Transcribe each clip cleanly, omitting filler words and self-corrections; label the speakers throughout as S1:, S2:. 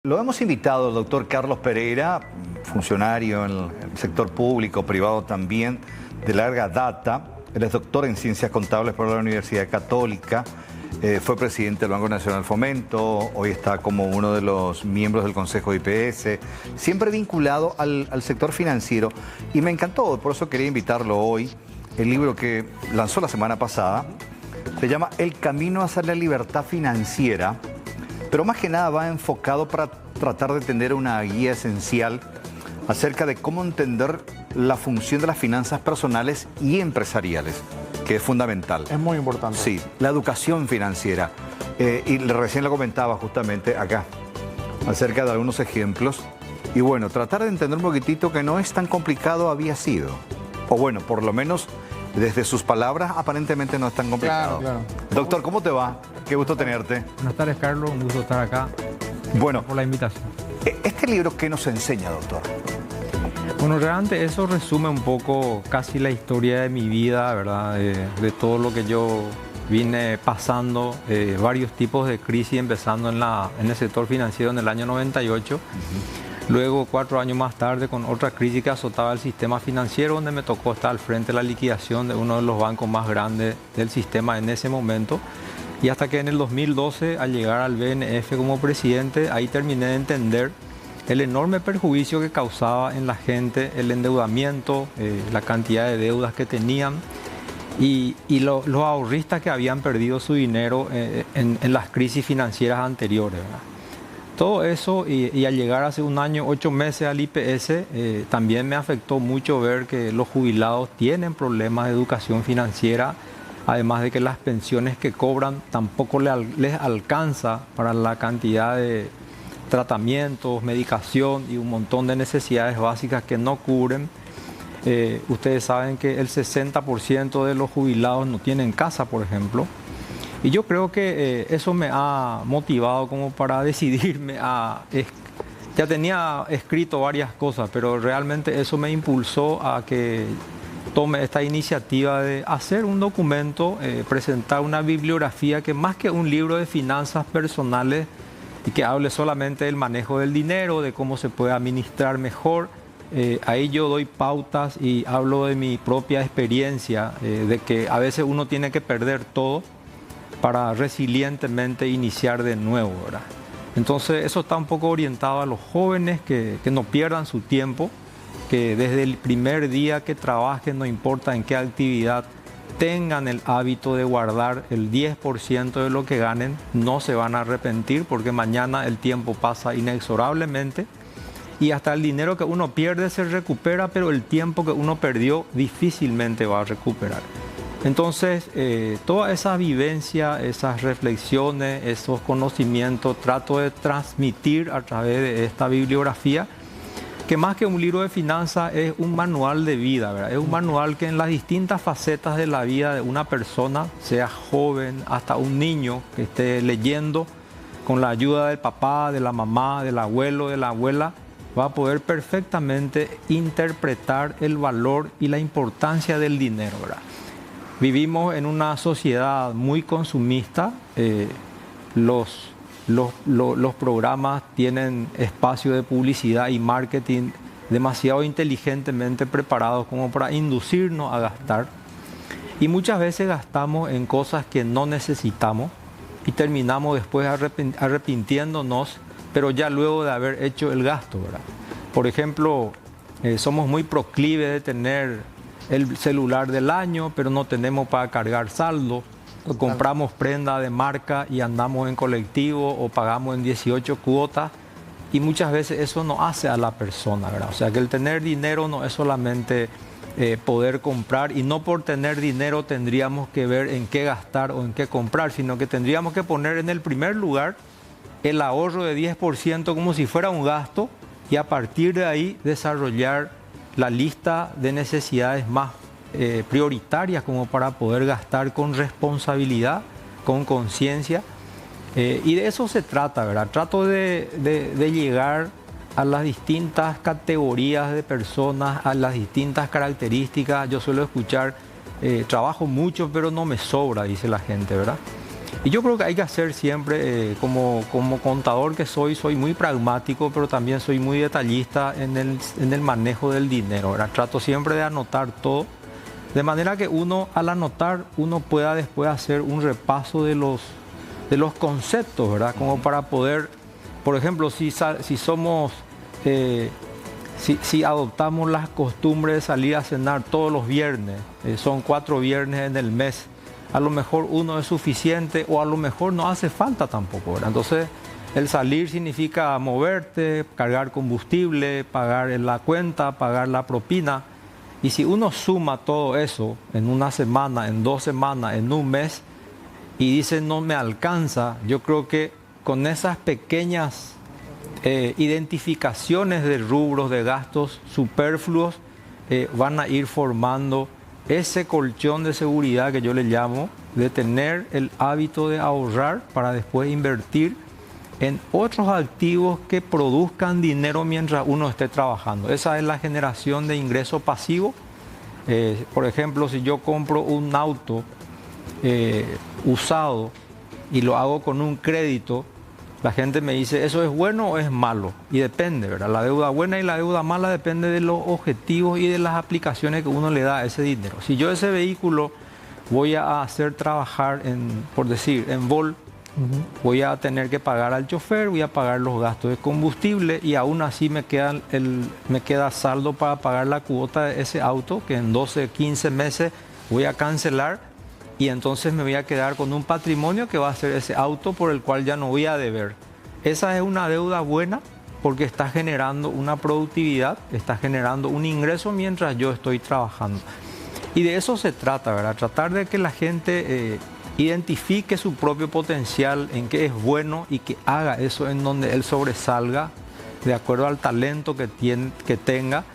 S1: Lo hemos invitado al doctor Carlos Pereira, funcionario en el sector público, privado también, de larga data. Él es doctor en Ciencias Contables por la Universidad Católica, fue presidente del Banco Nacional Fomento, hoy está como uno de los miembros del Consejo de IPS, siempre vinculado al sector financiero. Y me encantó, por eso quería invitarlo hoy. El libro que lanzó la semana pasada se llama El camino hacia la libertad financiera, pero más que nada va enfocado para tratar de tener una guía esencial acerca de cómo entender la función de las finanzas personales y empresariales, que es fundamental.
S2: Es muy importante.
S1: Sí, la educación financiera. Y recién lo comentaba justamente acá, acerca de algunos ejemplos. Y bueno, tratar de entender un poquitito que no es tan complicado había sido. O bueno, por lo menos desde sus palabras aparentemente no es tan complicado.
S2: Claro.
S1: Doctor, ¿cómo te va? Qué gusto tenerte.
S3: Buenas tardes, Carlos. Un gusto estar acá.
S1: Bueno,
S3: Gracias por la invitación.
S1: ¿este libro qué nos enseña, doctor?
S3: Bueno, realmente eso resume un poco casi la historia de mi vida, ¿verdad? De todo lo que yo vine pasando, varios tipos de crisis, empezando en el sector financiero en el año 98. Luego, 4 años más tarde, con otra crisis que azotaba el sistema financiero, donde me tocó estar al frente de la liquidación de uno de los bancos más grandes del sistema en ese momento. Y hasta que en el 2012, al llegar al BNF como presidente, ahí terminé de entender el enorme perjuicio que causaba en la gente el endeudamiento, la cantidad de deudas que tenían y los ahorristas que habían perdido su dinero en las crisis financieras anteriores, ¿verdad? Todo eso y al llegar hace un año, 8 meses al IPS, también me afectó mucho ver que los jubilados tienen problemas de educación financiera, además de que las pensiones que cobran tampoco les alcanza para la cantidad de tratamientos, medicación y un montón de necesidades básicas que no cubren. Ustedes saben que el 60% de los jubilados no tienen casa, por ejemplo. Y yo creo que eso me ha motivado como para decidirme a... Ya tenía escrito varias cosas, pero realmente eso me impulsó a que tome esta iniciativa de hacer un documento, presentar una bibliografía que más que un libro de finanzas personales y que hable solamente del manejo del dinero, de cómo se puede administrar mejor, ahí yo doy pautas y hablo de mi propia experiencia, de que a veces uno tiene que perder todo para resilientemente iniciar de nuevo, ¿verdad? Entonces eso está un poco orientado a los jóvenes que no pierdan su tiempo, que desde el primer día que trabajen, no importa en qué actividad, tengan el hábito de guardar el 10% de lo que ganen, no se van a arrepentir porque mañana el tiempo pasa inexorablemente y hasta el dinero que uno pierde se recupera, pero el tiempo que uno perdió difícilmente va a recuperar. Entonces, toda esa vivencia, esas reflexiones, esos conocimientos, trato de transmitir a través de esta bibliografía, que más que un libro de finanzas es un manual de vida, ¿verdad? Es un manual que en las distintas facetas de la vida de una persona, sea joven, hasta un niño que esté leyendo, con la ayuda del papá, de la mamá, del abuelo, de la abuela, va a poder perfectamente interpretar el valor y la importancia del dinero, ¿verdad? Vivimos en una sociedad muy consumista, los programas tienen espacio de publicidad y marketing demasiado inteligentemente preparados como para inducirnos a gastar. Y muchas veces gastamos en cosas que no necesitamos y terminamos después arrepintiéndonos, pero ya luego de haber hecho el gasto, ¿verdad? Por ejemplo, somos muy proclives de tener el celular del año, pero no tenemos para cargar saldo. Compramos prenda de marca y andamos en colectivo o pagamos en 18 cuotas y muchas veces eso no hace a la persona, ¿verdad? O sea que el tener dinero no es solamente poder comprar y no por tener dinero tendríamos que ver en qué gastar o en qué comprar, sino que tendríamos que poner en el primer lugar el ahorro de 10% como si fuera un gasto y a partir de ahí desarrollar la lista de necesidades más prioritarias como para poder gastar con responsabilidad, con conciencia. Y de eso se trata, ¿verdad? Trato de llegar a las distintas categorías de personas, a las distintas características. Yo suelo escuchar, trabajo mucho pero no me sobra, dice la gente, ¿verdad? Y yo creo que hay que hacer siempre, como contador que soy muy pragmático, pero también soy muy detallista en el manejo del dinero, ¿verdad? Trato siempre de anotar todo, de manera que uno, al anotar, uno pueda después hacer un repaso de los conceptos, ¿verdad? Como para poder, por ejemplo, si adoptamos las costumbres de salir a cenar todos los viernes, son 4 viernes en el mes, a lo mejor uno es suficiente o a lo mejor no hace falta tampoco, ¿verdad? Entonces, el salir significa moverte, cargar combustible, pagar la cuenta, pagar la propina. Y si uno suma todo eso en una semana, en 2 semanas, en un mes, y dice no me alcanza, yo creo que con esas pequeñas identificaciones de rubros, de gastos superfluos, van a ir formando ese colchón de seguridad que yo le llamo, de tener el hábito de ahorrar para después invertir en otros activos que produzcan dinero mientras uno esté trabajando. Esa es la generación de ingreso pasivo. Por ejemplo, si yo compro un auto usado y lo hago con un crédito, la gente me dice, ¿eso es bueno o es malo? Y depende, ¿verdad? La deuda buena y la deuda mala depende de los objetivos y de las aplicaciones que uno le da a ese dinero. Si yo ese vehículo voy a hacer trabajar por decir, en Vol, voy a tener que pagar al chofer, voy a pagar los gastos de combustible y aún así me queda saldo para pagar la cuota de ese auto, que en 12, 15 meses voy a cancelar. Y entonces me voy a quedar con un patrimonio que va a ser ese auto por el cual ya no voy a deber. Esa es una deuda buena porque está generando una productividad, está generando un ingreso mientras yo estoy trabajando. Y de eso se trata, ¿verdad? Tratar de que la gente identifique su propio potencial, en qué es bueno y que haga eso en donde él sobresalga de acuerdo al talento que tenga.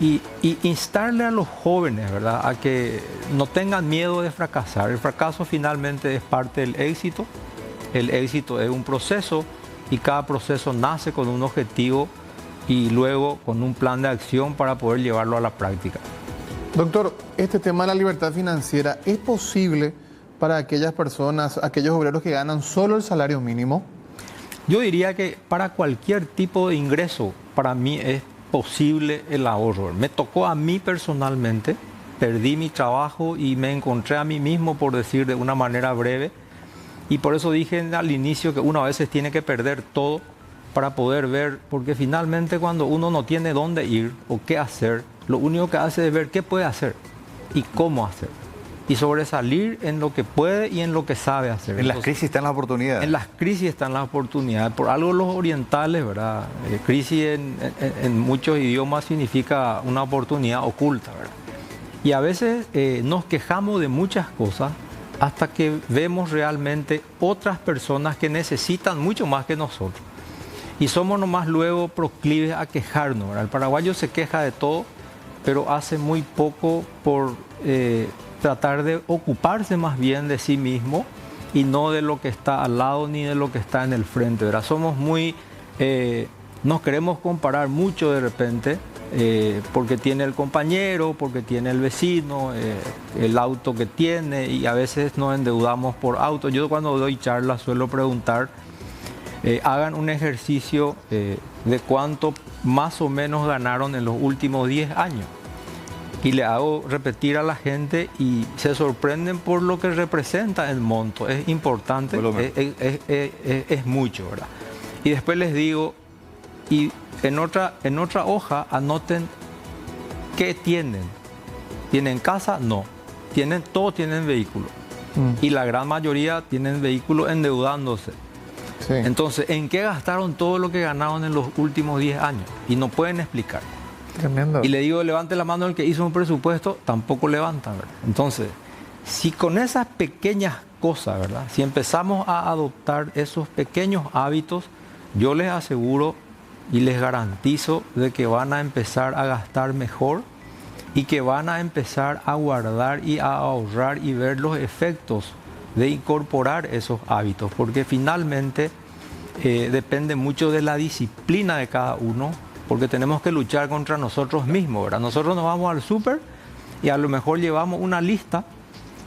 S3: Y instarle a los jóvenes, ¿verdad?, a que no tengan miedo de fracasar. El fracaso finalmente es parte del éxito. El éxito es un proceso y cada proceso nace con un objetivo y luego con un plan de acción para poder llevarlo a la práctica.
S2: Doctor, este tema de la libertad financiera, ¿es posible para aquellas personas, aquellos obreros que ganan solo el salario mínimo?
S3: Yo diría que para cualquier tipo de ingreso, para mí es posible el ahorro. Me tocó a mí personalmente, perdí mi trabajo y me encontré a mí mismo, por decir de una manera breve, y por eso dije al inicio que uno a veces tiene que perder todo para poder ver, porque finalmente cuando uno no tiene dónde ir o qué hacer, lo único que hace es ver qué puede hacer y cómo hacer, y sobresalir en lo que puede y en lo que sabe hacer.
S1: En las crisis están las oportunidades.
S3: En las crisis están las oportunidades. Por algo los orientales, ¿verdad? Crisis en muchos idiomas significa una oportunidad oculta, ¿verdad? Y a veces nos quejamos de muchas cosas hasta que vemos realmente otras personas que necesitan mucho más que nosotros. Y somos nomás luego proclives a quejarnos, ¿verdad? El paraguayo se queja de todo, pero hace muy poco por tratar de ocuparse más bien de sí mismo y no de lo que está al lado ni de lo que está en el frente, ¿verdad? Somos muy, nos queremos comparar mucho de repente porque tiene el compañero, porque tiene el vecino, el auto que tiene, y a veces nos endeudamos por auto. Yo cuando doy charlas suelo preguntar, hagan un ejercicio de cuánto más o menos ganaron en los últimos 10 años. Y le hago repetir a la gente y se sorprenden por lo que representa el monto. Es importante, es mucho, ¿verdad? Y después les digo, y en otra hoja anoten qué tienen. ¿Tienen casa? No. Todos tienen vehículo. Y la gran mayoría tienen vehículo endeudándose. Sí. Entonces, ¿en qué gastaron todo lo que ganaron en los últimos 10 años? Y no pueden explicar.
S2: Tremendo.
S3: Y le digo, levante la mano el que hizo un presupuesto, tampoco levantan, ¿verdad? Entonces, si con esas pequeñas cosas, ¿verdad?, si empezamos a adoptar esos pequeños hábitos, yo les aseguro y les garantizo de que van a empezar a gastar mejor y que van a empezar a guardar y a ahorrar y ver los efectos de incorporar esos hábitos, porque finalmente depende mucho de la disciplina de cada uno, porque tenemos que luchar contra nosotros mismos, ¿verdad? Nosotros nos vamos al súper y a lo mejor llevamos una lista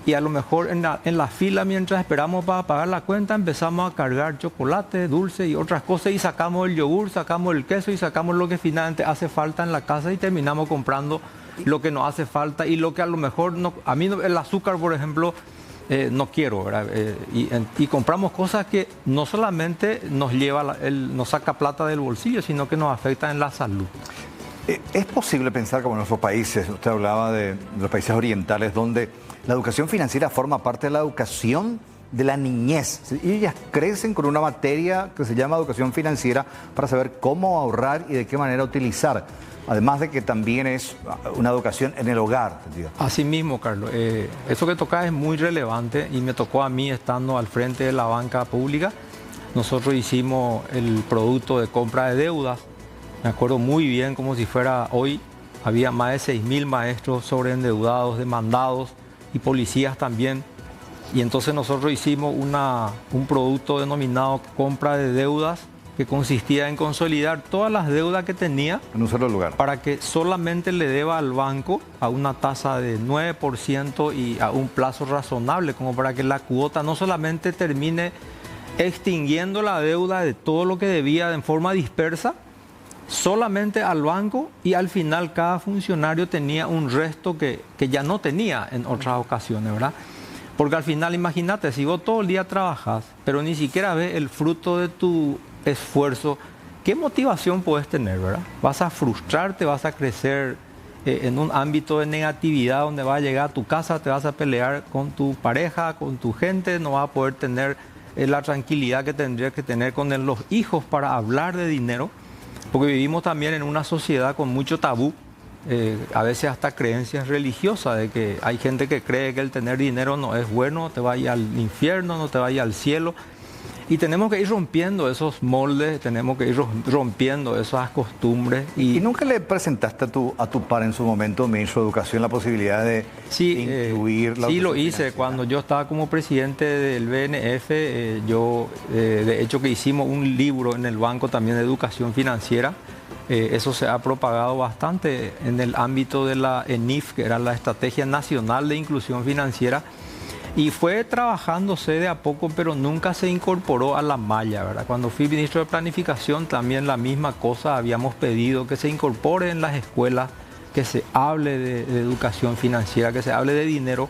S3: y a lo mejor en la fila, mientras esperamos para pagar la cuenta, empezamos a cargar chocolate, dulce y otras cosas, y sacamos el yogur, sacamos el queso y sacamos lo que finalmente hace falta en la casa, y terminamos comprando lo que nos hace falta y lo que a lo mejor no. A mí el azúcar, por ejemplo, no quiero, ¿verdad? Y compramos cosas que no solamente nos saca plata del bolsillo, sino que nos afecta en la salud.
S1: ¿Es posible pensar como en nuestros países? Usted hablaba de los países orientales, donde la educación financiera forma parte de la educación de la niñez. Y ellas crecen con una materia que se llama educación financiera para saber cómo ahorrar y de qué manera utilizar. Además de que también es una educación en el hogar.
S3: Así mismo, Carlos. Eso que tocas es muy relevante y me tocó a mí estando al frente de la banca pública. Nosotros hicimos el producto de compra de deudas. Me acuerdo muy bien, como si fuera hoy. Había más de 6.000 maestros sobreendeudados, demandados, y policías también. Y entonces nosotros hicimos un producto denominado compra de deudas, que consistía en consolidar todas las deudas que tenía
S1: en un solo lugar,
S3: para que solamente le deba al banco a una tasa de 9% y a un plazo razonable, como para que la cuota no solamente termine extinguiendo la deuda de todo lo que debía en forma dispersa, solamente al banco, y al final cada funcionario tenía un resto que ya no tenía en otras ocasiones, ¿verdad? Porque al final, imagínate, si vos todo el día trabajas, pero ni siquiera ves el fruto de tu esfuerzo, ¿qué motivación puedes tener, verdad? Vas a frustrarte, vas a crecer en un ámbito de negatividad donde vas a llegar a tu casa, te vas a pelear con tu pareja, con tu gente, no vas a poder tener la tranquilidad que tendrías que tener con los hijos para hablar de dinero. Porque vivimos también en una sociedad con mucho tabú, a veces hasta creencias religiosas, de que hay gente que cree que el tener dinero no es bueno, te va a ir al infierno, no te va a ir al cielo. Y tenemos que ir rompiendo esos moldes, tenemos que ir rompiendo esas costumbres.
S1: ¿Y nunca le presentaste a tu par en su momento, ministro de Educación, la posibilidad de incluir la educación
S3: Sí, lo hice.
S1: financiera?
S3: Cuando yo estaba como presidente del BNF, de hecho que hicimos un libro en el banco también de educación financiera. Eso se ha propagado bastante en el ámbito de la ENIF, que era la Estrategia Nacional de Inclusión Financiera. Y fue trabajándose de a poco, pero nunca se incorporó a la malla, ¿verdad? Cuando fui ministro de Planificación, también la misma cosa, habíamos pedido que se incorpore en las escuelas, que se hable de educación financiera, que se hable de dinero.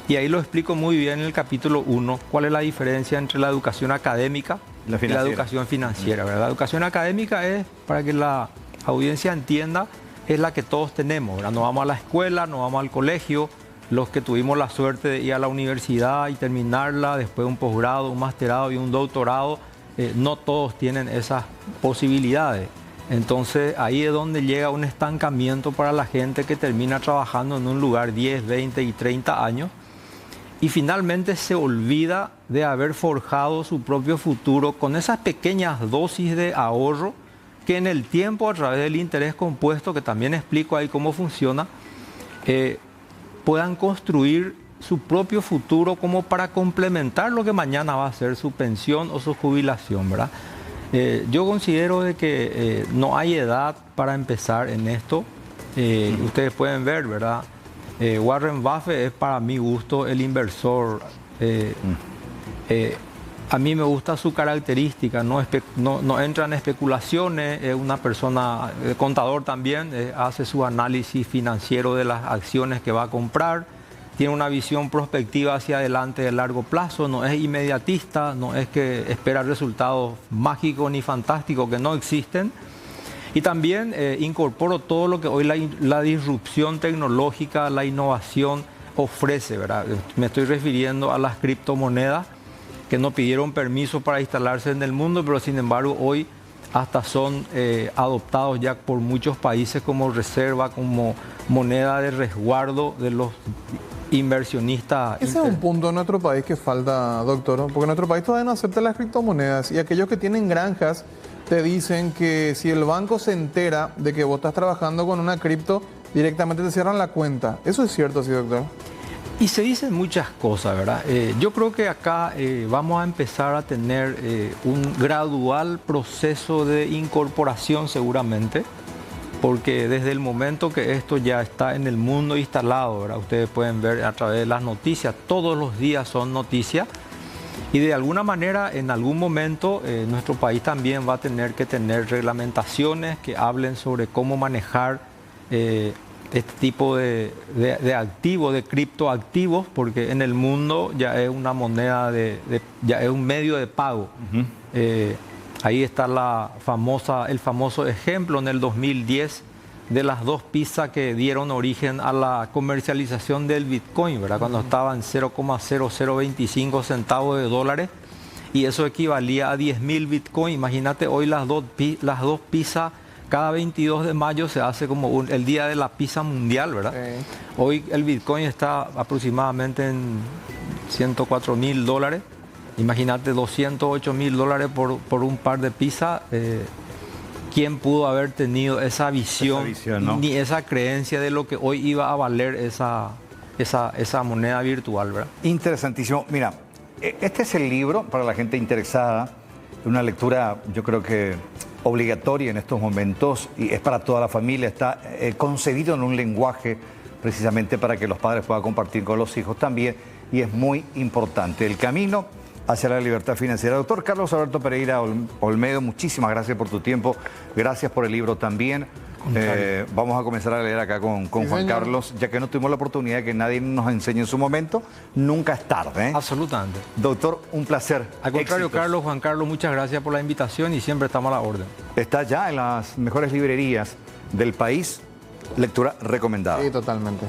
S3: Y ahí lo explico muy bien en el capítulo 1, cuál es la diferencia entre la educación académica y la educación financiera, ¿verdad? La educación académica es, para que la audiencia entienda, es la que todos tenemos, ¿verdad? No vamos a la escuela, no vamos al colegio. Los que tuvimos la suerte de ir a la universidad y terminarla, después un posgrado, un masterado y un doctorado, no todos tienen esas posibilidades. Entonces ahí es donde llega un estancamiento para la gente que termina trabajando en un lugar 10, 20 y 30 años y finalmente se olvida de haber forjado su propio futuro con esas pequeñas dosis de ahorro que en el tiempo, a través del interés compuesto, que también explico ahí cómo funciona, puedan construir su propio futuro como para complementar lo que mañana va a ser su pensión o su jubilación, ¿verdad? Yo considero de que no hay edad para empezar en esto. Ustedes pueden ver, ¿verdad? Warren Buffett es, para mi gusto, el inversor. A mí me gusta su característica, no entra en especulaciones, es una persona, contador también, hace su análisis financiero de las acciones que va a comprar, tiene una visión prospectiva hacia adelante de largo plazo, no es inmediatista, no es que espera resultados mágicos ni fantásticos que no existen. Y también incorporo todo lo que hoy la disrupción tecnológica, la innovación ofrece, ¿verdad? Me estoy refiriendo a las criptomonedas, que no pidieron permiso para instalarse en el mundo, pero sin embargo hoy hasta son adoptados ya por muchos países como reserva, como moneda de resguardo de los inversionistas.
S2: Ese es un punto en nuestro país que falta, doctor, porque nuestro país todavía no acepta las criptomonedas y aquellos que tienen granjas te dicen que si el banco se entera de que vos estás trabajando con una cripto, directamente te cierran la cuenta. ¿Eso es cierto, sí, doctor?
S3: Y se dicen muchas cosas, ¿verdad? Yo creo que acá vamos a empezar a tener un gradual proceso de incorporación seguramente porque desde el momento que esto ya está en el mundo instalado, ¿verdad? Ustedes pueden ver a través de las noticias, todos los días son noticias, y de alguna manera en algún momento nuestro país también va a tener que tener reglamentaciones que hablen sobre cómo manejar este tipo de activos, de criptoactivos, porque en el mundo ya es una moneda, ya es un medio de pago. Ahí está el famoso ejemplo en el 2010 de las dos pizzas que dieron origen a la comercialización del Bitcoin, ¿verdad? Cuando estaba en 0,0025 centavos de dólares, y eso equivalía a 10.000 Bitcoin. Imagínate, hoy las dos pizzas, cada 22 de mayo se hace como el día de la pizza mundial, ¿verdad? Hoy el Bitcoin está aproximadamente en $104.000. Imagínate, $208.000 por un par de pizzas. ¿Quién pudo haber tenido esa visión, ¿no? Ni esa creencia de lo que hoy iba a valer esa moneda virtual, ¿verdad?
S1: Interesantísimo. Mira, este es el libro para la gente interesada, una lectura yo creo que obligatoria en estos momentos, y es para toda la familia. Está concebido en un lenguaje precisamente para que los padres puedan compartir con los hijos también, y es muy importante. El camino hacia la libertad financiera. Doctor Carlos Alberto Pereira Olmedo, muchísimas gracias por tu tiempo, gracias por el libro también. Vamos a comenzar a leer acá con Juan Carlos, ya que no tuvimos la oportunidad de que nadie nos enseñe en su momento. Nunca es tarde, ¿eh?
S3: Absolutamente.
S1: Doctor, un placer.
S3: Al contrario,
S1: Éxitos.
S3: Carlos, Juan Carlos, muchas gracias por la invitación y siempre estamos a la orden.
S1: Está ya en las mejores librerías del país. Lectura recomendada.
S2: Sí, totalmente.